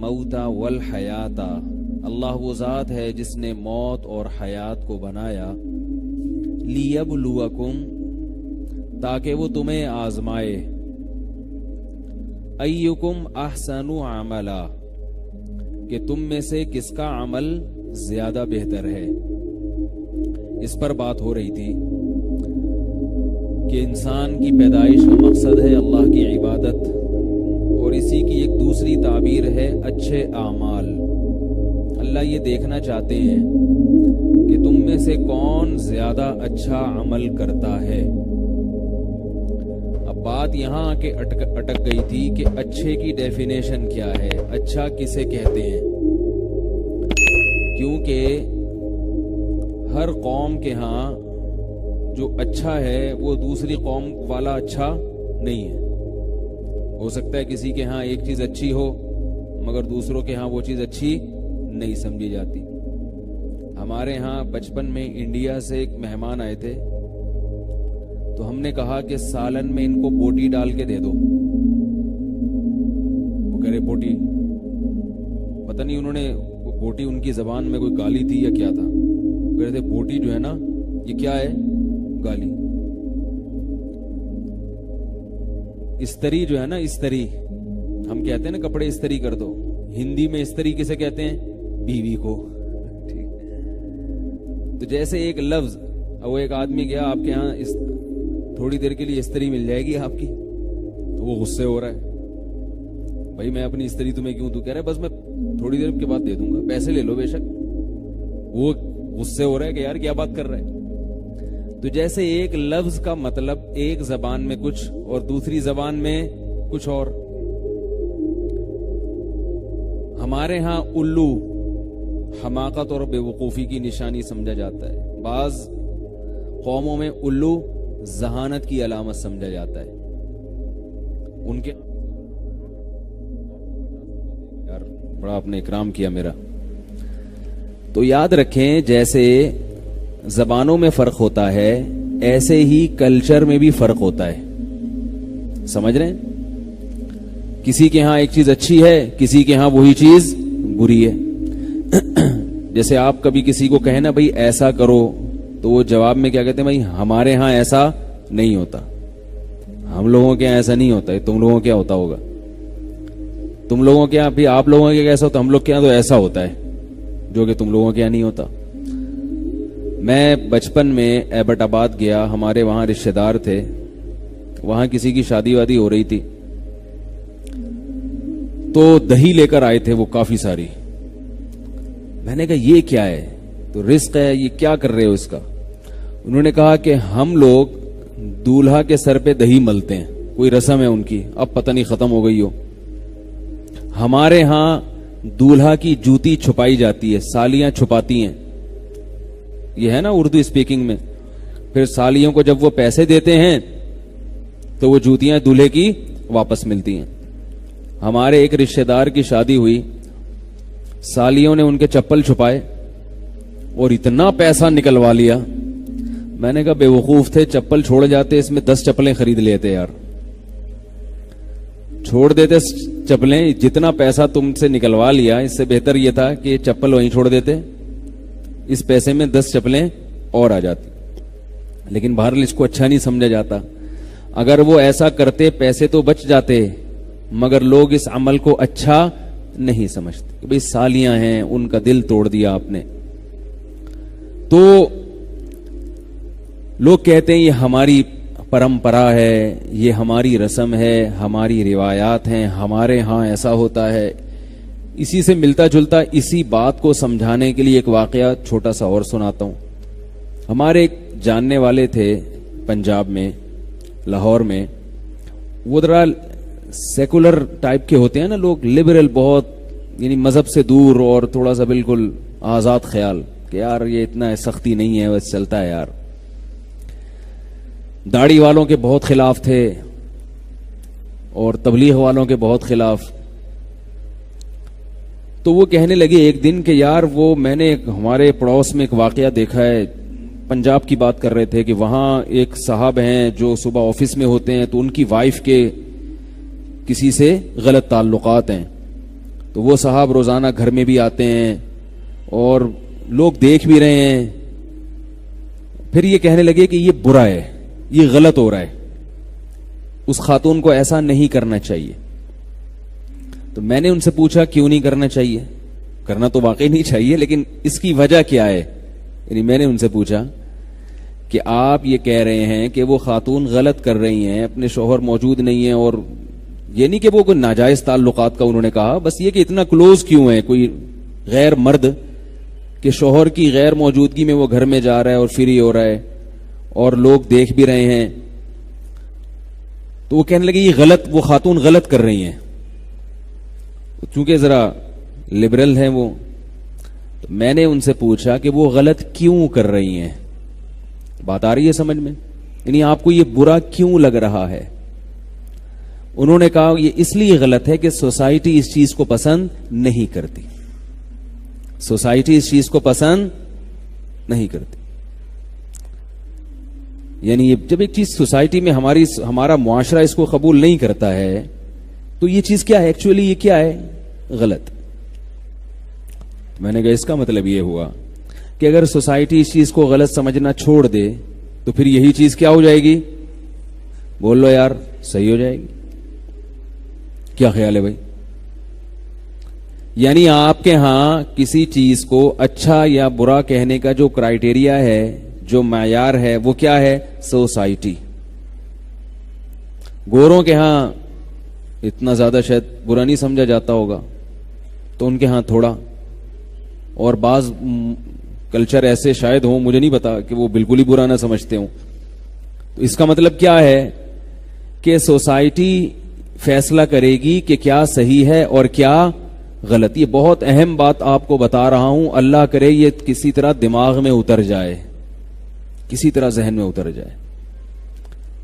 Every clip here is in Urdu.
الموت والحیات، اللہ وہ ذات ہے جس نے موت اور حیات کو بنایا، لیبلوکم تاکہ وہ تمہیں آزمائے، ایکم احسن عملا کہ تم میں سے کس کا عمل زیادہ بہتر ہے۔ اس پر بات ہو رہی تھی کہ انسان کی پیدائش کا مقصد ہے اللہ کی عبادت، اور اسی کی ایک دوسری تعبیر ہے اچھے اعمال۔ اللہ یہ دیکھنا چاہتے ہیں کہ تم میں سے کون زیادہ اچھا عمل کرتا ہے۔ اب بات یہاں آ کے اٹک گئی تھی کہ اچھے کی ڈیفینیشن کیا ہے، اچھا کسے کہتے ہیں، کیونکہ ہر قوم کے ہاں جو اچھا ہے وہ دوسری قوم والا اچھا نہیں ہے۔ ہو سکتا ہے کسی کے ہاں ایک چیز اچھی ہو مگر دوسروں کے ہاں وہ چیز اچھی نہیں سمجھی جاتی۔ ہمارے ہاں بچپن میں انڈیا سے ایک مہمان آئے تھے، تو ہم نے کہا کہ سالن میں ان کو بوٹی ڈال کے دے دو۔ وہ کہہ رہے بوٹی، پتہ نہیں انہوں نے بوٹی ان کی زبان میں کوئی گالی تھی یا کیا تھا، کہہ رہے تھے بوٹی جو ہے نا یہ کیا ہے، گالی۔ استری جو ہے نا، استری ہم کہتے ہیں نا کپڑے استری کر دو، ہندی میں استری کسے کہتے ہیں، بیوی کو۔ تو جیسے ایک لفظ، وہ ایک آدمی گیا آپ کے ہاں تھوڑی دیر کے لیے استری مل جائے گی آپ کی، تو وہ غصے ہو رہا ہے، بھائی میں اپنی استری تمہیں کیوں دوں، کہہ رہا ہے بس میں تھوڑی دیر کے بعد دے دوں گا، پیسے لے لو بے شک۔ وہ غصے ہو رہا ہے کہ یار کیا بات کر رہا ہے۔ تو جیسے ایک لفظ کا مطلب ایک زبان میں کچھ اور دوسری زبان میں کچھ اور۔ ہمارے ہاں الو حماقت اور بے وقوفی کی نشانی سمجھا جاتا ہے، بعض قوموں میں الو ذہانت کی علامت سمجھا جاتا ہے۔ ان کے یار بڑا آپ نے اکرام کیا میرا۔ تو یاد رکھیں جیسے زبانوں میں فرق ہوتا ہے ایسے ہی کلچر میں بھی فرق ہوتا ہے، سمجھ رہے ہیں؟ کسی کے ہاں ایک چیز اچھی ہے، کسی کے ہاں وہی چیز بری ہے۔ جیسے آپ کبھی کسی کو کہیں نا بھائی ایسا کرو، تو وہ جواب میں کیا کہتے ہیں، بھائی ہمارے ہاں ایسا نہیں ہوتا، ہم لوگوں کے یہاں ایسا نہیں ہوتا ہے، تم لوگوں کے یہاں ہوتا ہوگا، تم لوگوں کے یہاں بھی آپ لوگوں کے کیسا ہوتا، ہم لوگ کے یہاں تو ایسا ہوتا ہے جو کہ تم لوگوں کے یہاں نہیں ہوتا۔ میں بچپن میں ایبٹ آباد گیا، ہمارے وہاں رشتہ دار تھے، وہاں کسی کی شادی وادی ہو رہی تھی، تو دہی لے کر آئے تھے وہ کافی ساری۔ میں نے کہا یہ کیا ہے، تو رزق ہے، یہ کیا کر رہے ہو اس کا؟ انہوں نے کہا کہ ہم لوگ دولہا کے سر پہ دہی ملتے ہیں، کوئی رسم ہے ان کی، اب پتہ نہیں ختم ہو گئی ہو۔ ہمارے ہاں دولہا کی جوتی چھپائی جاتی ہے، سالیاں چھپاتی ہیں، یہ ہے نا اردو اسپیکنگ میں۔ پھر سالیوں کو جب وہ پیسے دیتے ہیں تو وہ جوتیاں دولہے کی واپس ملتی ہیں۔ ہمارے ایک رشتہ دار کی شادی ہوئی، سالیوں نے ان کے چپل چھپائے اور اتنا پیسہ نکلوا لیا۔ میں نے کہا بے وقوف تھے، چپل چھوڑ جاتے، اس میں 10 چپلیں خرید لیتے یار، چھوڑ دیتے چپلیں، جتنا پیسہ تم سے نکلوا لیا اس سے بہتر یہ تھا کہ چپل وہیں چھوڑ دیتے، اس پیسے میں 10 چپلیں اور آ جاتی۔ لیکن بہرحال اس کو اچھا نہیں سمجھا جاتا۔ اگر وہ ایسا کرتے پیسے تو بچ جاتے، مگر لوگ اس عمل کو اچھا نہیں سمجھتے کہ بھئی سالیاں ہیں، ان کا دل توڑ دیا آپ نے۔ تو لوگ کہتے ہیں یہ ہماری پرمپرا ہے، یہ ہماری رسم ہے، ہماری روایات ہیں، ہمارے ہاں ایسا ہوتا ہے۔ اسی سے ملتا جلتا اسی بات کو سمجھانے کے لیے ایک واقعہ چھوٹا سا اور سناتا ہوں۔ ہمارے ایک جاننے والے تھے پنجاب میں، لاہور میں، وہ ذرا سیکولر ٹائپ کے ہوتے ہیں نا لوگ، لبرل بہت، یعنی مذہب سے دور اور تھوڑا سا بالکل آزاد خیال کہ یار یہ اتنا سختی نہیں ہے، بس چلتا ہے یار۔ داڑھی والوں کے بہت خلاف تھے اور تبلیغ والوں کے بہت خلاف۔ تو وہ کہنے لگے ایک دن کہ یار وہ میں نے ہمارے پڑوس میں ایک واقعہ دیکھا ہے، پنجاب کی بات کر رہے تھے کہ وہاں ایک صاحب ہیں جو صبح آفس میں ہوتے ہیں تو ان کی وائف کے کسی سے غلط تعلقات ہیں، تو وہ صاحب روزانہ گھر میں بھی آتے ہیں اور لوگ دیکھ بھی رہے ہیں. پھر یہ کہنے لگے کہ یہ برا ہے, یہ غلط ہو رہا ہے, اس خاتون کو ایسا نہیں کرنا چاہیے. تو میں نے ان سے پوچھا کیوں نہیں کرنا چاہیے؟ کرنا تو واقعی نہیں چاہیے, لیکن اس کی وجہ کیا ہے؟ یعنی میں نے ان سے پوچھا کہ آپ یہ کہہ رہے ہیں کہ وہ خاتون غلط کر رہی ہیں, اپنے شوہر موجود نہیں ہیں, اور یہ نہیں کہ وہ کوئی ناجائز تعلقات کا انہوں نے کہا, بس یہ کہ اتنا کلوز کیوں ہے کوئی غیر مرد کہ شوہر کی غیر موجودگی میں وہ گھر میں جا رہا ہے اور فری ہو رہا ہے اور لوگ دیکھ بھی رہے ہیں. تو وہ کہنے لگے یہ غلط, وہ خاتون غلط کر رہی ہیں. چونکہ ذرا لبرل ہیں وہ, تو میں نے ان سے پوچھا کہ وہ غلط کیوں کر رہی ہیں. بات آ رہی ہے سمجھ میں؟ یعنی آپ کو یہ برا کیوں لگ رہا ہے؟ انہوں نے کہا یہ اس لیے غلط ہے کہ سوسائٹی اس چیز کو پسند نہیں کرتی. سوسائٹی اس چیز کو پسند نہیں کرتی. یعنی جب ایک چیز سوسائٹی میں ہمارا معاشرہ اس کو قبول نہیں کرتا ہے تو یہ چیز کیا ہے ایکچولی؟ یہ کیا ہے؟ غلط. میں نے کہا اس کا مطلب یہ ہوا کہ اگر سوسائٹی اس چیز کو غلط سمجھنا چھوڑ دے تو پھر یہی چیز کیا ہو جائے گی؟ بول لو یار, صحیح ہو جائے گی. کیا خیال ہے بھائی؟ یعنی آپ کے ہاں کسی چیز کو اچھا یا برا کہنے کا جو کرائیٹیریا ہے, جو معیار ہے, وہ کیا ہے؟ سوسائٹی. گوروں کے ہاں اتنا زیادہ شاید برا نہیں سمجھا جاتا ہوگا, تو ان کے ہاں تھوڑا, اور بعض کلچر ایسے شاید ہوں, مجھے نہیں پتا, کہ وہ بالکل ہی برا نہ سمجھتے ہوں. تو اس کا مطلب کیا ہے کہ سوسائٹی فیصلہ کرے گی کہ کیا صحیح ہے اور کیا غلط. یہ بہت اہم بات آپ کو بتا رہا ہوں, اللہ کرے یہ کسی طرح دماغ میں اتر جائے, کسی طرح ذہن میں اتر جائے.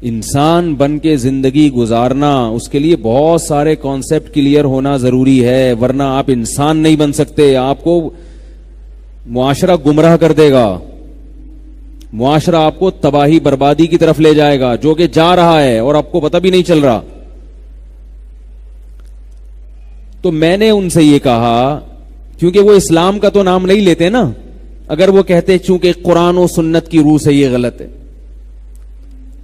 انسان بن کے زندگی گزارنا, اس کے لیے بہت سارے کانسیپٹ کلیئر ہونا ضروری ہے, ورنہ آپ انسان نہیں بن سکتے. آپ کو معاشرہ گمراہ کر دے گا, معاشرہ آپ کو تباہی بربادی کی طرف لے جائے گا, جو کہ جا رہا ہے اور آپ کو پتہ بھی نہیں چل رہا. تو میں نے ان سے یہ کہا, کیونکہ وہ اسلام کا تو نام نہیں لیتے نا, اگر وہ کہتے چونکہ قرآن و سنت کی روح سے یہ غلط ہے.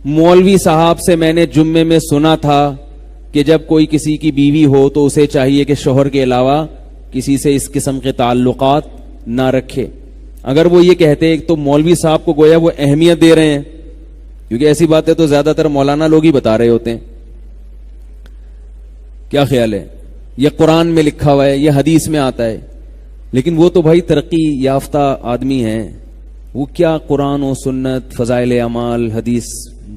مولوی صاحب سے میں نے جمعے میں سنا تھا کہ جب کوئی کسی کی بیوی ہو تو اسے چاہیے کہ شوہر کے علاوہ کسی سے اس قسم کے تعلقات نہ رکھے. اگر وہ یہ کہتے تو مولوی صاحب کو گویا وہ اہمیت دے رہے ہیں, کیونکہ ایسی باتیں تو زیادہ تر مولانا لوگ ہی بتا رہے ہوتے ہیں. کیا خیال ہے؟ یہ قرآن میں لکھا ہوا ہے, یہ حدیث میں آتا ہے, لیکن وہ تو بھائی ترقی یافتہ آدمی ہیں, وہ کیا قرآن و سنت, فضائل اعمال, حدیث,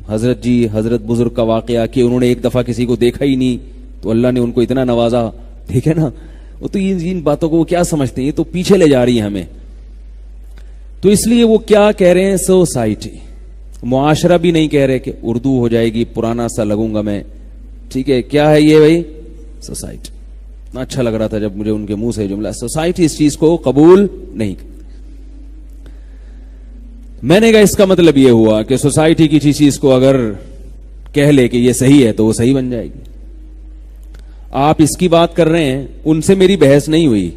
حضرت جی حضرت بزرگ کا واقعہ کہ انہوں نے ایک دفعہ کسی کو دیکھا ہی نہیں تو اللہ نے ان کو اتنا نوازا. ٹھیک ہے نا, وہ تو ان باتوں کو وہ کیا سمجھتے ہیں, یہ تو پیچھے لے جا رہی ہے ہمیں. تو اس لیے وہ کیا کہہ رہے ہیں؟ سوسائٹی. معاشرہ بھی نہیں کہہ رہے کہ اردو ہو جائے گی, پرانا سا لگوں گا میں. ٹھیک ہے, کیا ہے یہ بھائی؟ سوسائٹی. اچھا لگ رہا تھا جب مجھے ان کے منہ سے جملہ, سوسائٹی اس چیز کو قبول نہیں کرتی. میں نے کہا اس کا مطلب یہ ہوا کہ سوسائٹی کی چیز کو اگر کہہ لے کہ یہ صحیح ہے تو وہ صحیح بن جائے گی. آپ اس کی بات کر رہے ہیں, ان سے میری بحث نہیں ہوئی,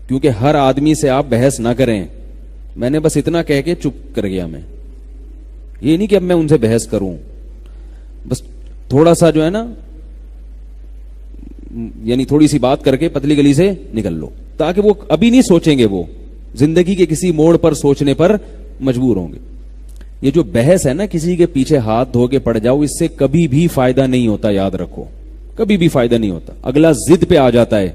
کیونکہ ہر آدمی سے آپ بحث نہ کریں. میں نے بس اتنا کہہ کے چپ کر گیا. میں یہ نہیں کہ اب میں ان سے بحث کروں, بس تھوڑا سا جو ہے نا, یعنی تھوڑی سی بات کر کے پتلی گلی سے نکل لو, تاکہ وہ ابھی نہیں سوچیں گے, وہ زندگی کے کسی موڑ پر سوچنے پر مجبور ہوں گے. یہ جو بحث ہے نا, کسی کے پیچھے ہاتھ دھو کے پڑ جاؤ, اس سے کبھی بھی فائدہ نہیں ہوتا, یاد رکھو, کبھی بھی فائدہ نہیں ہوتا. اگلا ضد پہ آ جاتا ہے.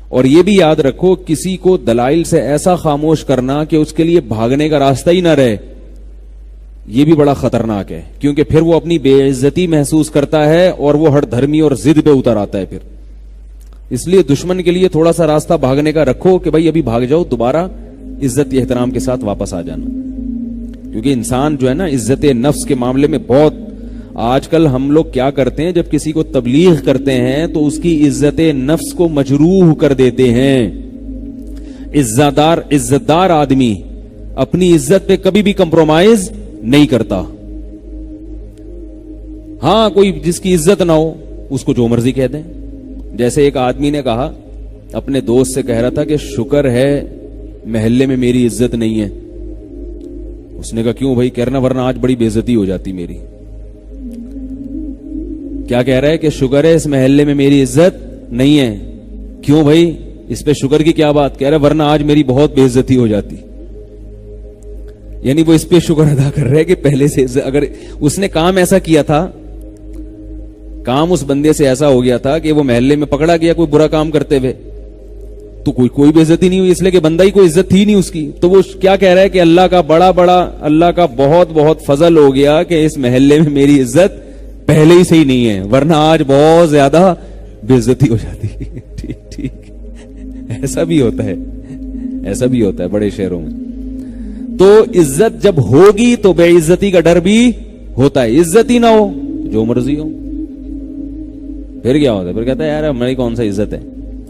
اور یہ بھی یاد رکھو, کسی کو دلائل سے ایسا خاموش کرنا کہ اس کے لیے بھاگنے کا راستہ ہی نہ رہے, یہ بھی بڑا خطرناک ہے, کیونکہ پھر وہ اپنی بے عزتی محسوس کرتا ہے اور وہ ہر دھرمی اور ضد پہ اتر آتا ہے پھر. اس لیے دشمن کے لیے تھوڑا سا راستہ بھاگنے کا رکھو کہ بھائی ابھی بھاگ جاؤ, دوبارہ عزت احترام کے ساتھ واپس آ جانا. کیونکہ انسان جو ہے نا عزت نفس کے معاملے میں بہت, آج کل ہم لوگ کیا کرتے ہیں, جب کسی کو تبلیغ کرتے ہیں تو اس کی عزت نفس کو مجروح کر دیتے ہیں. عزت دار آدمی اپنی عزت پہ کبھی بھی کمپرومائز نہیں کرتا. ہاں, کوئی جس کی عزت نہ ہو اس کو جو مرضی کہہ دیں, جیسے ایک آدمی نے کہا اپنے دوست سے، کہہ رہا تھا کہ شکر ہے محلے میں میری عزت نہیں ہے. اس نے کہا کیوں بھائی؟ کہنا ورنہ آج بڑی بے عزتی ہو جاتی میری. کیا کہہ رہا ہے کہ شکر ہے اس محلے میں میری عزت نہیں ہے. کیوں بھائی؟ اس پہ شکر کی کیا بات؟ کہہ رہا ورنہ آج میری بہت بے عزتی ہو جاتی. یعنی وہ اس پہ شکر ادا کر رہے کہ پہلے سے اگر اس نے کام ایسا کیا تھا، کام اس بندے سے ایسا ہو گیا تھا کہ وہ محلے میں پکڑا گیا کوئی برا کام کرتے ہوئے تو کوئی بے عزتی نہیں ہوئی، اس لیے کہ بندہ ہی کوئی عزت تھی نہیں اس کی. تو وہ کیا کہہ رہا ہے کہ اللہ کا اللہ کا بہت بہت فضل ہو گیا کہ اس محلے میں میری عزت پہلے ہی سے ہی نہیں ہے، ورنہ آج بہت زیادہ بے عزتی ہو جاتی. ٹھیک ایسا بھی ہوتا ہے بڑے شہروں میں. تو عزت جب ہوگی تو بے عزتی کا ڈر بھی ہوتا ہے. عزت ہی نہ ہو جو مرضی ہو پھر کیا ہوتا ہے؟ پھر کہتا ہے یار ہماری کون سا عزت ہے.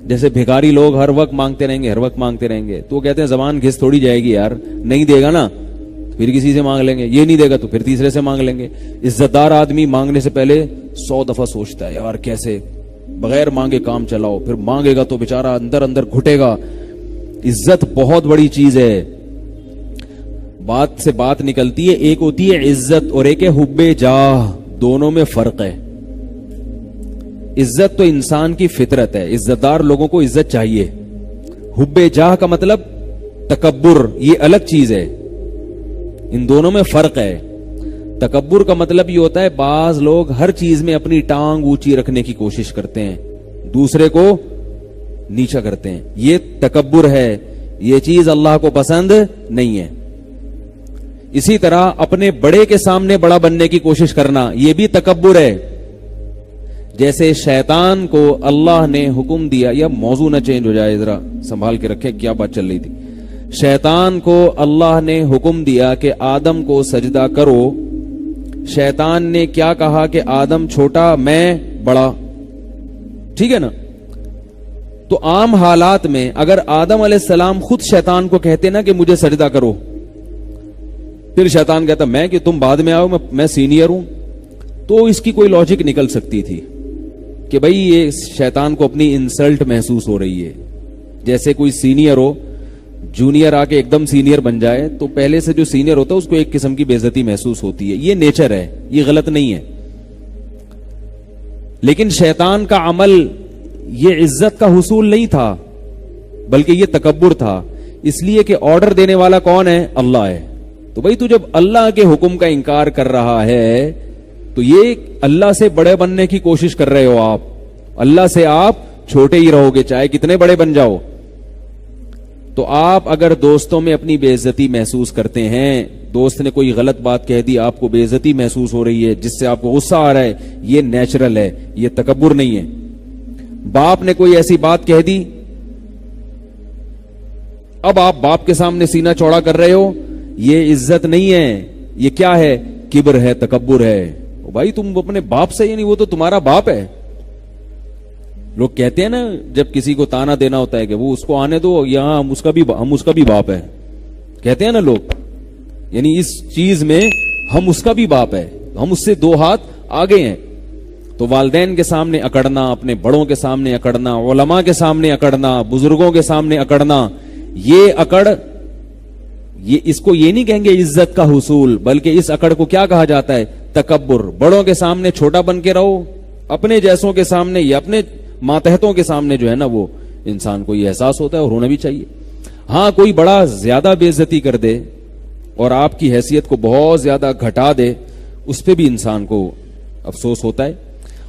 جیسے بھیکاری لوگ ہر وقت مانگتے رہیں گے تو وہ کہتے ہیں زبان گھس تھوڑی جائے گی یار، نہیں دے گا نا پھر کسی سے مانگ لیں گے، یہ نہیں دے گا تو پھر تیسرے سے مانگ لیں گے. عزت دار آدمی مانگنے سے پہلے 100 دفعہ سوچتا ہے یار کیسے بغیر مانگے کام چلاؤ، پھر مانگے گا تو بیچارہ اندر گھٹے گا. عزت بہت بڑی چیز ہے. بات سے بات نکلتی ہے، ایک ہوتی ہے عزت اور ایک ہے حب جاہ. دونوں میں فرق ہے. عزت تو انسان کی فطرت ہے، عزت دار لوگوں کو عزت چاہیے. حب جاہ کا مطلب تکبر، یہ الگ چیز ہے. ان دونوں میں فرق ہے. تکبر کا مطلب یہ ہوتا ہے بعض لوگ ہر چیز میں اپنی ٹانگ اونچی رکھنے کی کوشش کرتے ہیں، دوسرے کو نیچا کرتے ہیں. یہ تکبر ہے، یہ چیز اللہ کو پسند نہیں ہے. اسی طرح اپنے بڑے کے سامنے بڑا بننے کی کوشش کرنا، یہ بھی تکبر ہے. جیسے شیطان کو اللہ نے حکم دیا، یا موضوع نہ چینج ہو جائے ذرا سنبھال کے رکھے کیا بات چل رہی تھی. شیطان کو اللہ نے حکم دیا کہ آدم کو سجدہ کرو. شیطان نے کیا کہا کہ آدم چھوٹا میں بڑا. ٹھیک ہے نا؟ تو عام حالات میں اگر آدم علیہ السلام خود شیطان کو کہتے نا کہ مجھے سجدہ کرو، پھر شیطان کہتا میں کہ تم بعد میں آؤ، میں سینئر ہوں، تو اس کی کوئی لاجک نکل سکتی تھی کہ بھئی یہ شیطان کو اپنی انسلٹ محسوس ہو رہی ہے. جیسے کوئی سینئر ہو، جونیئر آ کے ایک دم سینئر بن جائے تو پہلے سے جو سینئر ہوتا ہے اس کو ایک قسم کی بے عزتی محسوس ہوتی ہے. یہ نیچر ہے، یہ غلط نہیں ہے. لیکن شیطان کا عمل یہ عزت کا حصول نہیں تھا بلکہ یہ تکبر تھا، اس لیے کہ آرڈر دینے والا کون ہے؟ اللہ ہے. تو بھئی تو جب اللہ کے حکم کا انکار کر رہا ہے تو یہ اللہ سے بڑے بننے کی کوشش کر رہے ہو آپ. اللہ سے آپ چھوٹے ہی رہو گے چاہے کتنے بڑے بن جاؤ. تو آپ اگر دوستوں میں اپنی بے عزتی محسوس کرتے ہیں، دوست نے کوئی غلط بات کہہ دی، آپ کو بے عزتی محسوس ہو رہی ہے جس سے آپ کو غصہ آ رہا ہے، یہ نیچرل ہے، یہ تکبر نہیں ہے. باپ نے کوئی ایسی بات کہہ دی، اب آپ باپ کے سامنے سینہ چوڑا کر رہے ہو، یہ عزت نہیں ہے، یہ کیا ہے؟ کبر ہے، تکبر ہے. بھائی تم اپنے باپ سے، یعنی وہ تو تمہارا باپ ہے. لوگ کہتے ہیں نا جب کسی کو تانا دینا ہوتا ہے کہ وہ اس کو آنے دو، یہاں ہم اس کا بھی باپ ہے، کہتے ہیں نا لوگ. یعنی اس چیز میں ہم اس کا بھی باپ ہے، ہم اس سے 2 ہاتھ آگے ہیں. تو والدین کے سامنے اکڑنا، اپنے بڑوں کے سامنے اکڑنا، علماء کے سامنے اکڑنا، بزرگوں کے سامنے اکڑنا، یہ اکڑ، یہ اس کو یہ نہیں کہیں گے عزت کا حصول، بلکہ اس اکڑ کو کیا کہا جاتا ہے؟ تکبر. بڑوں کے سامنے چھوٹا بن کے رہو، اپنے جیسوں کے سامنے یا اپنے ماتحتوں کے سامنے جو ہے نا، وہ انسان کو یہ احساس ہوتا ہے اور ہونا بھی چاہیے. ہاں کوئی بڑا زیادہ بے عزتی کر دے اور آپ کی حیثیت کو بہت زیادہ گھٹا دے، اس پہ بھی انسان کو افسوس ہوتا ہے.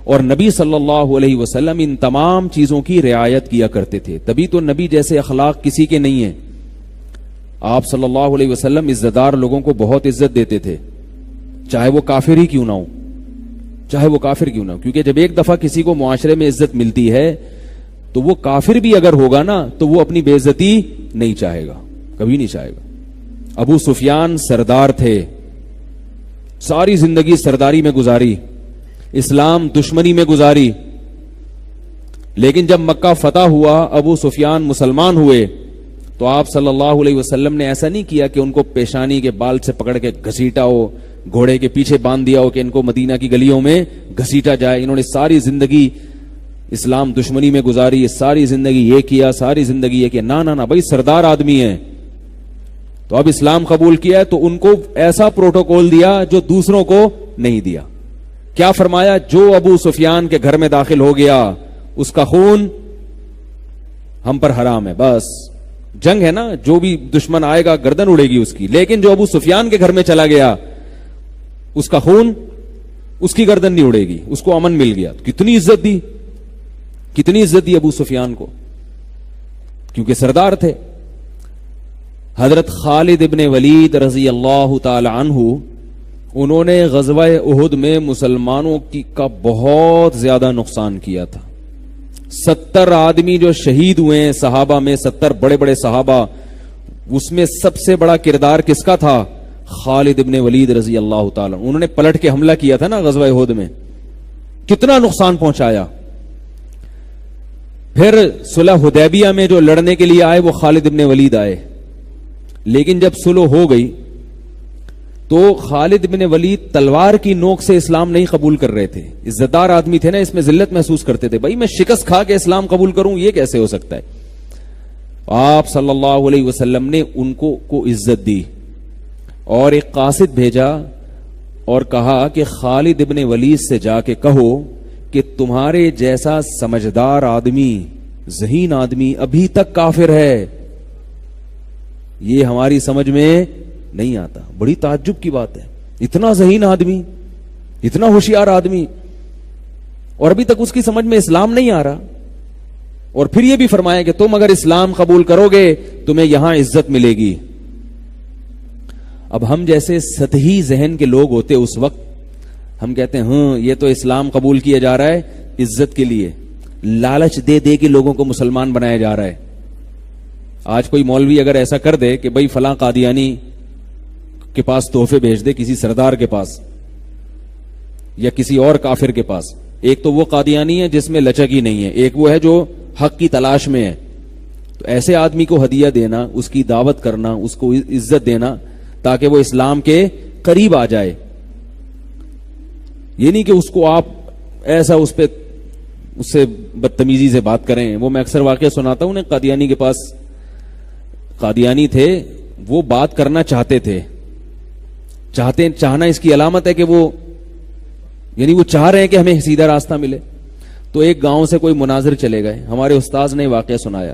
اور نبی صلی اللہ علیہ وسلم ان تمام چیزوں کی رعایت کیا کرتے تھے، تبھی تو نبی جیسے اخلاق کسی کے نہیں ہیں. آپ صلی اللہ علیہ وسلم عزت دار لوگوں کو بہت عزت دیتے تھے، چاہے وہ کافر ہی کیوں نہ ہو، چاہے وہ کافر کیوں نہ ہو. کیونکہ جب ایک دفعہ کسی کو معاشرے میں عزت ملتی ہے تو وہ کافر بھی اگر ہوگا نا تو وہ اپنی بے عزتی نہیں چاہے گا، کبھی نہیں چاہے گا. ابو سفیان سردار تھے، ساری زندگی سرداری میں گزاری، اسلام دشمنی میں گزاری، لیکن جب مکہ فتح ہوا، ابو سفیان مسلمان ہوئے، تو آپ صلی اللہ علیہ وسلم نے ایسا نہیں کیا کہ ان کو پیشانی کے بال سے پکڑ کے گھسیٹا ہو، گھوڑے کے پیچھے باندھ دیا ہو کہ ان کو مدینہ کی گلیوں میں گھسیٹا جائے. انہوں نے ساری زندگی اسلام دشمنی میں گزاری, ساری زندگی یہ کیا, ساری زندگی یہ کیا. نہ بھائی, سردار آدمی ہیں تو اب اسلام قبول کیا ہے تو ان کو ایسا پروٹوکول دیا جو دوسروں کو نہیں دیا. کیا فرمایا؟ جو ابو سفیان کے گھر میں داخل ہو گیا اس کا خون ہم پر حرام ہے. بس جنگ ہے نا, جو بھی دشمن آئے گا گردن اڑے گی اس کی, لیکن جو ابو سفیان کے گھر میں چلا گیا اس کا خون, اس کی گردن نہیں اڑے گی, اس کو امن مل گیا. کتنی عزت دی, کتنی عزت دی ابو سفیان کو, کیونکہ سردار تھے. حضرت خالد ابن ولید رضی اللہ تعالی عنہ, انہوں نے غزوہ احد میں مسلمانوں کا بہت زیادہ نقصان کیا تھا. 70 آدمی جو شہید ہوئے ہیں صحابہ میں, 70 بڑے بڑے صحابہ, اس میں سب سے بڑا کردار کس کا تھا؟ خالد ابن ولید رضی اللہ تعالی. انہوں نے پلٹ کے حملہ کیا تھا نا غزوہ احد میں, کتنا نقصان پہنچایا. پھر صلح حدیبیہ میں جو لڑنے کے لیے آئے وہ خالد ابن ولید آئے, لیکن جب صلح ہو گئی تو خالد بن ولید تلوار کی نوک سے اسلام نہیں قبول کر رہے تھے. عزت دار آدمی تھے نا, اس میں ذلت محسوس کرتے تھے. بھائی میں شکست کھا کے اسلام قبول کروں, یہ کیسے ہو سکتا ہے؟ آپ صلی اللہ علیہ وسلم نے ان کو عزت دی اور ایک قاصد بھیجا اور کہا کہ خالد ابن ولید سے جا کے کہو کہ تمہارے جیسا سمجھدار آدمی, ذہین آدمی ابھی تک کافر ہے, یہ ہماری سمجھ میں نہیں آتا. بڑی تعجب کی بات ہے, اتنا ذہین آدمی, اتنا ہوشیار آدمی, اور ابھی تک اس کی سمجھ میں اسلام نہیں آ رہا. اور پھر یہ بھی فرمایا کہ تم اگر اسلام قبول کرو گے تمہیں یہاں عزت ملے گی. اب ہم جیسے سطحی ذہن کے لوگ ہوتے اس وقت, ہم کہتے ہیں ہاں یہ تو اسلام قبول کیا جا رہا ہے عزت کے لیے, لالچ دے دے کے لوگوں کو مسلمان بنایا جا رہا ہے. آج کوئی مولوی اگر ایسا کر دے کہ بھائی فلاں قادیانی کے پاس تحفے بھیج دے, کسی سردار کے پاس یا کسی اور کافر کے پاس, ایک تو وہ قادیانی ہے جس میں لچک ہی نہیں ہے, ایک وہ ہے جو حق کی تلاش میں ہے, تو ایسے آدمی کو ہدیہ دینا, اس کی دعوت کرنا, اس کو عزت دینا تاکہ وہ اسلام کے قریب آ جائے. یہ نہیں کہ اس کو آپ ایسا اس سے بدتمیزی سے بات کریں. وہ میں اکثر واقعہ سناتا ہوں, قادیانی کے پاس قادیانی تھے, وہ بات کرنا چاہتے تھے. چاہنا اس کی علامت ہے کہ وہ یعنی وہ چاہ رہے ہیں کہ ہمیں سیدھا راستہ ملے. تو ایک گاؤں سے کوئی مناظر چلے گئے, ہمارے استاذ نے واقعہ سنایا.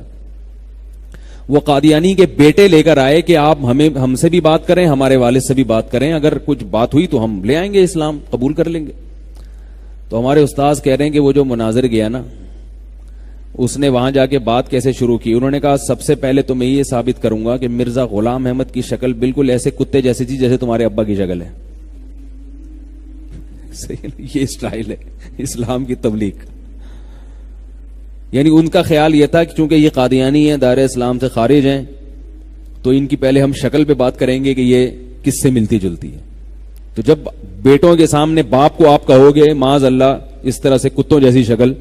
وہ قادیانی کے بیٹے لے کر آئے کہ آپ ہم سے بھی بات کریں, ہمارے والد سے بھی بات کریں, اگر کچھ بات ہوئی تو ہم لے آئیں گے, اسلام قبول کر لیں گے. تو ہمارے استاذ کہہ رہے ہیں کہ وہ جو مناظر گیا نا, اس نے وہاں جا کے بات کیسے شروع کی. انہوں نے کہا سب سے پہلے تو میں یہ ثابت کروں گا کہ مرزا غلام احمد کی شکل بالکل ایسے کتے جیسی تھی جیسے تمہارے ابا کی شکل ہے. یہ اسٹائل ہے اسلام کی تبلیغ. یعنی ان کا خیال یہ تھا کہ چونکہ یہ قادیانی ہیں, دائرہ اسلام سے خارج ہیں, تو ان کی پہلے ہم شکل پہ بات کریں گے کہ یہ کس سے ملتی جلتی ہے. تو جب بیٹوں کے سامنے باپ کو آپ کہو گے معاذ اللہ اس طرح سے کتوں جیسی شکل,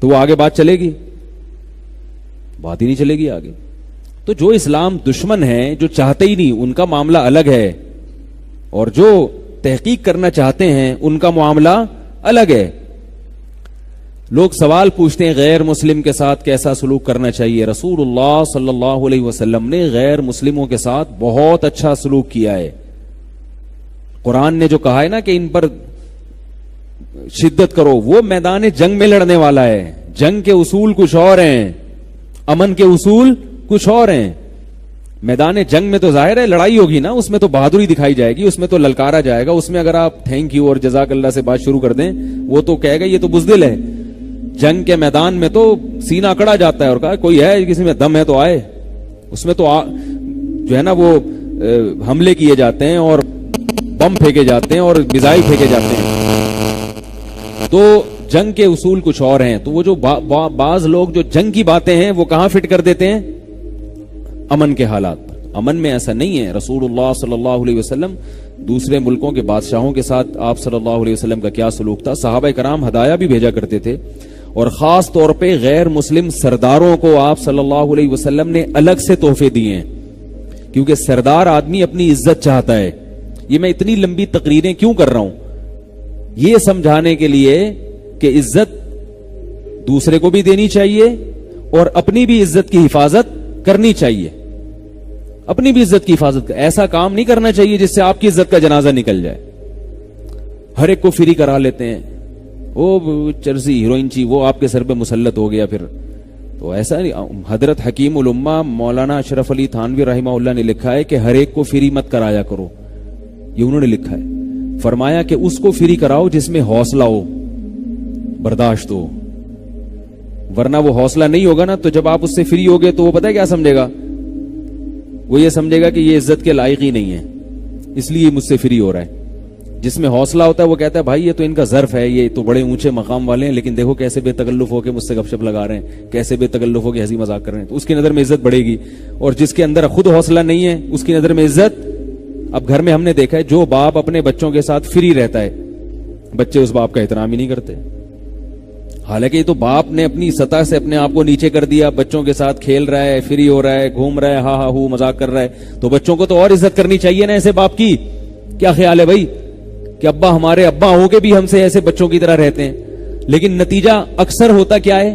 تو وہ آگے بات چلے گی؟ بات ہی نہیں چلے گی آگے. تو جو اسلام دشمن ہیں, جو چاہتے ہی نہیں, ان کا معاملہ الگ ہے, اور جو تحقیق کرنا چاہتے ہیں ان کا معاملہ الگ ہے. لوگ سوال پوچھتے ہیں غیر مسلم کے ساتھ کیسا سلوک کرنا چاہیے. رسول اللہ صلی اللہ علیہ وسلم نے غیر مسلموں کے ساتھ بہت اچھا سلوک کیا ہے. قرآن نے جو کہا ہے نا کہ ان پر شدت کرو, وہ میدان جنگ میں لڑنے والا ہے. جنگ کے اصول کچھ اور ہیں, امن کے اصول کچھ اور ہیں. میدان جنگ میں تو ظاہر ہے لڑائی ہوگی نا, اس میں تو بہادری دکھائی جائے گی, اس میں تو للکارا جائے گا. اس میں اگر آپ تھینک یو اور جزاک اللہ سے بات شروع کر دیں, وہ تو کہے گا یہ تو بزدل ہے. جنگ کے میدان میں تو سینہ اکڑا جاتا ہے اور کہا کوئی ہے کسی میں دم ہے تو آئے. اس میں تو جو ہے نا وہ حملے کیے جاتے ہیں اور بم پھینکے جاتے ہیں اور میزائل پھینکے جاتے ہیں. تو جنگ کے اصول کچھ اور ہیں. تو وہ جو بعض لوگ جو جنگ کی باتیں ہیں وہ کہاں فٹ کر دیتے ہیں؟ امن کے حالات پر. امن میں ایسا نہیں ہے. رسول اللہ صلی اللہ علیہ وسلم دوسرے ملکوں کے بادشاہوں کے ساتھ آپ صلی اللہ علیہ وسلم کا کیا سلوک تھا. صحابہ کرام ہدایہ بھی بھیجا کرتے تھے, اور خاص طور پہ غیر مسلم سرداروں کو آپ صلی اللہ علیہ وسلم نے الگ سے تحفے دیے ہیں, کیونکہ سردار آدمی اپنی عزت چاہتا ہے. یہ میں اتنی لمبی تقریریں کیوں کر رہا ہوں؟ یہ سمجھانے کے لیے کہ عزت دوسرے کو بھی دینی چاہیے اور اپنی بھی عزت کی حفاظت کرنی چاہیے. اپنی بھی عزت کی حفاظت. ایسا کام نہیں کرنا چاہیے جس سے آپ کی عزت کا جنازہ نکل جائے. ہر ایک کو فری کرا لیتے ہیں, وہ چرسی ہیروئن چی وہ آپ کے سر پہ مسلط ہو گیا پھر. تو ایسا نہیں. حضرت حکیم الامہ مولانا اشرف علی تھانوی رحمہ اللہ نے لکھا ہے کہ ہر ایک کو فری مت کرایا کرو. یہ انہوں نے لکھا ہے. فرمایا کہ اس کو فری کراؤ جس میں حوصلہ ہو, برداشت ہو. ورنہ وہ حوصلہ نہیں ہوگا نا, تو جب آپ اس سے فری ہوگے تو وہ پتہ ہے کیا سمجھے گا؟ وہ یہ سمجھے گا کہ یہ عزت کے لائق ہی نہیں ہے, اس لیے مجھ سے فری ہو رہا ہے. جس میں حوصلہ ہوتا ہے وہ کہتا ہے بھائی یہ تو ان کا ظرف ہے, یہ تو بڑے اونچے مقام والے ہیں, لیکن دیکھو کیسے بے تکلف ہو کے مجھ سے گپ شپ لگا رہے ہیں, کیسے بے تکلف ہو کے ہنسی مذاق کر رہے ہیں. تو اس کی نظر میں عزت بڑھے گی. اور جس کے اندر خود حوصلہ نہیں ہے اس کی نظر میں عزت. اب گھر میں ہم نے دیکھا ہے جو باپ اپنے بچوں کے ساتھ فری رہتا ہے, بچے اس باپ کا احترام ہی نہیں کرتے. حالانکہ یہ تو باپ نے اپنی سطح سے اپنے آپ کو نیچے کر دیا, بچوں کے ساتھ کھیل رہا ہے, فری ہو رہا ہے, گھوم رہا ہے, ہا ہا ہو مذاق کر رہا ہے. تو بچوں کو تو اور عزت کرنی چاہیے نا ایسے باپ کی. کیا خیال ہے بھائی کہ ابا ہمارے ابا ہو کے بھی ہم سے ایسے بچوں کی طرح رہتے ہیں, لیکن نتیجہ اکثر ہوتا کیا ہے؟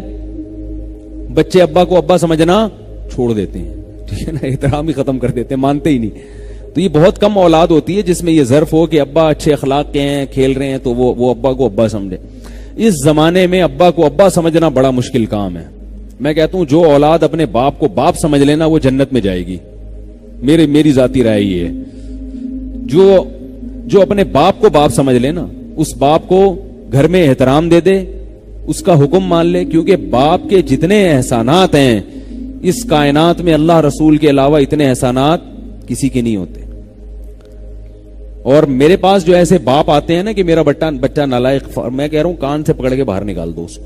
بچے ابا کو ابا سمجھنا چھوڑ دیتے ہیں, ٹھیک ہے نا, احترام ہی ختم کر دیتے ہیں, مانتے ہی نہیں. تو یہ بہت کم اولاد ہوتی ہے جس میں یہ ظرف ہو کہ ابا اچھے اخلاق کے ہیں, کھیل رہے ہیں, تو وہ ابا کو ابا سمجھے. اس زمانے میں ابا کو ابا سمجھنا بڑا مشکل کام ہے. میں کہتا ہوں جو اولاد اپنے باپ کو باپ سمجھ لینا وہ جنت میں جائے گی. میری ذاتی رائے یہ ہے, جو اپنے باپ کو باپ سمجھ لے نا, اس باپ کو گھر میں احترام دے دے, اس کا حکم مان لے, کیونکہ باپ کے جتنے احسانات ہیں اس کائنات میں اللہ رسول کے علاوہ اتنے احسانات کسی کے نہیں ہوتے. اور میرے پاس جو ایسے باپ آتے ہیں نا کہ میرا بچہ نالائق, میں کہہ رہا ہوں کان سے پکڑ کے باہر نکال دو اس کو.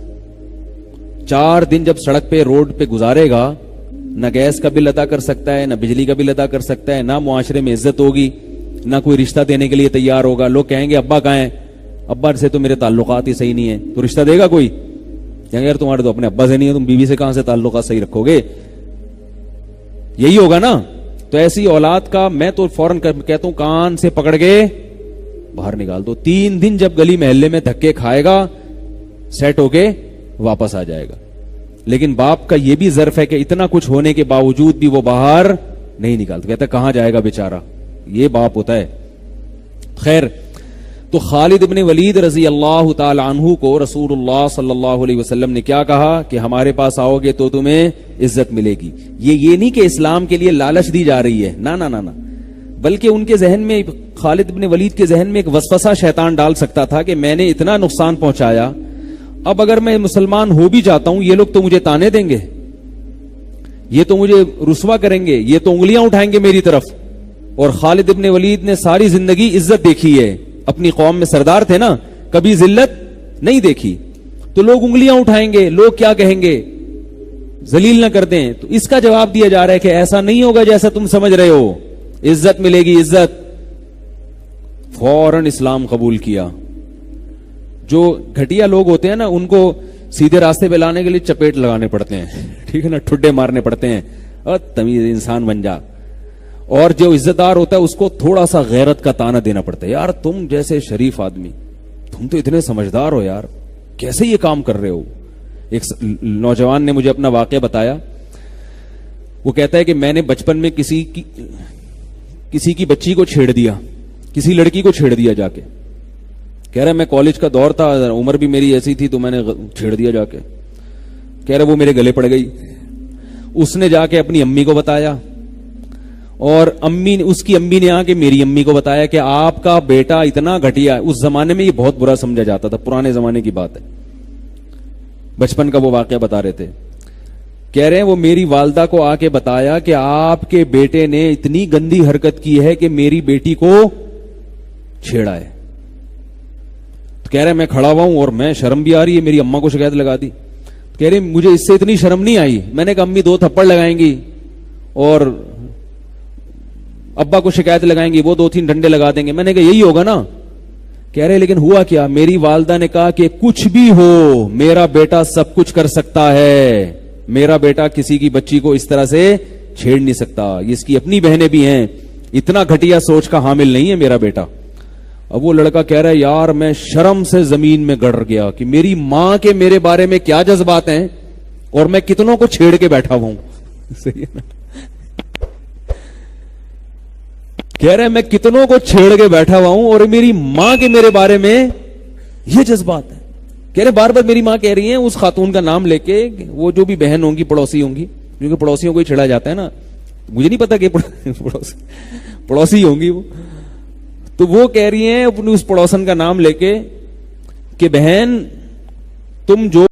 4 دن جب سڑک پہ روڈ پہ گزارے گا, نہ گیس کا بل ادا کر سکتا ہے, نہ بجلی کا بل ادا کر سکتا ہے, نہ معاشرے میں عزت ہوگی, نہ کوئی رشتہ دینے کے لیے تیار ہوگا. لوگ کہیں گے ابا کہاں ہیں, ابا سے تو میرے تعلقات ہی صحیح نہیں ہیں, تو رشتہ دے گا کوئی؟ کہیں گے یار تمہارے تو اپنے ابا سے نہیں ہے, تم بیوی سے کہاں سے تعلقات صحیح رکھو گے؟ یہی ہوگا نا. تو ایسی اولاد کا میں تو فوراً کہتا ہوں کان سے پکڑ کے باہر نکال دو. 3 دن جب گلی محلے میں دھکے کھائے گا سیٹ ہو کے واپس آ جائے گا. لیکن باپ کا یہ بھی ظرف ہے کہ اتنا کچھ ہونے کے باوجود بھی وہ باہر نہیں نکالتا, کہتا کہاں جائے گا بیچارہ. یہ باپ ہوتا ہے. خیر, تو خالد ابن ولید رضی اللہ تعالی عنہ کو رسول اللہ صلی اللہ علیہ وسلم نے کیا کہا کہ ہمارے پاس آؤ گے تو تمہیں عزت ملے گی. یہ نہیں کہ اسلام کے لیے لالچ دی جا رہی ہے, نہ, بلکہ ان کے ذہن میں, خالد ابن ولید کے ذہن میں ایک وسوسہ شیطان ڈال سکتا تھا کہ میں نے اتنا نقصان پہنچایا, اب اگر میں مسلمان ہو بھی جاتا ہوں یہ لوگ تو مجھے تانے دیں گے, یہ تو مجھے رسوا کریں گے, یہ تو انگلیاں اٹھائیں گے میری طرف. اور خالد ابن ولید نے ساری زندگی عزت دیکھی ہے, اپنی قوم میں سردار تھے نا, کبھی ذلت نہیں دیکھی. تو لوگ انگلیاں اٹھائیں گے, لوگ کیا کہیں گے, ذلیل نہ کر دیں. تو اس کا جواب دیا جا رہا ہے کہ ایسا نہیں ہوگا جیسا تم سمجھ رہے ہو, عزت ملے گی, عزت. فوراً اسلام قبول کیا. جو گھٹیا لوگ ہوتے ہیں نا ان کو سیدھے راستے پہ لانے کے لیے چپیٹ لگانے پڑتے ہیں, ٹھیک ہے نا, ٹھڈے مارنے پڑتے ہیں, اور تمیز انسان بن جا. اور جو عزت دار ہوتا ہے اس کو تھوڑا سا غیرت کا تانا دینا پڑتا ہے, یار تم جیسے شریف آدمی, تم تو اتنے سمجھدار ہو یار, کیسے یہ کام کر رہے ہو. ایک نوجوان نے مجھے اپنا واقعہ بتایا. وہ کہتا ہے کہ میں نے بچپن میں کسی کی بچی کو چھیڑ دیا, کسی لڑکی کو چھیڑ دیا جا کے. کہہ رہا میں کالج کا دور تھا, عمر بھی میری ایسی تھی, تو میں نے چھیڑ دیا جا کے. کہہ رہا وہ میرے گلے پڑ گئی. اس نے جا کے اپنی امی کو بتایا, اور اس کی امی نے آ کے میری امی کو بتایا کہ آپ کا بیٹا اتنا گھٹیا ہے. اس زمانے میں یہ بہت برا سمجھا جاتا تھا, پرانے زمانے کی بات ہے, بچپن کا وہ واقعہ بتا رہے تھے. کہہ رہے ہیں وہ میری والدہ کو آ کے بتایا کہ آپ کے بیٹے نے اتنی گندی حرکت کی ہے کہ میری بیٹی کو چھیڑا ہے. تو کہہ رہے میں کھڑا ہوا ہوں اور میں شرم بھی آ رہی ہے, میری اماں کو شکایت لگا دی. کہہ رہے مجھے اس سے اتنی شرم نہیں آئی, میں نے کہا امی 2 تھپڑ لگائیں گی اور ابا کو شکایت لگائیں گی, وہ 2-3 ڈنڈے لگا دیں گے. میں نے کہا یہی ہوگا نا. کہہ رہے لیکن ہوا کیا, میری والدہ نے کہا کہ کچھ بھی ہو میرا بیٹا سب کچھ کر سکتا ہے, میرا بیٹا کسی کی بچی کو اس طرح سے چھیڑ نہیں سکتا, اس کی اپنی بہنیں بھی ہیں, اتنا گھٹیا سوچ کا حامل نہیں ہے میرا بیٹا. اب وہ لڑکا کہہ رہا ہے یار میں شرم سے زمین میں گڑ گیا کہ میری ماں کے میرے بارے میں کیا جذبات ہیں اور میں کتنوں کو چھیڑ کے بیٹھا ہوا ہوں. صحیح ہے نا؟ کہہ رہے میں کتنوں کو چھیڑ کے بیٹھا ہوا ہوں اور میری ماں کے میرے بارے میں یہ جذبات ہیں. کہہ رہے بار بار میری ماں کہہ رہی ہیں اس خاتون کا نام لے کے, وہ جو بھی بہن ہوں گی پڑوسی ہوں گی, کیونکہ پڑوسیوں کو ہی چھڑا جاتا ہے نا, مجھے نہیں پتا کہ پڑوسی ہوں گی وہ, تو وہ کہہ رہی ہیں اپنی اس پڑوسن کا نام لے کے کہ بہن تم جو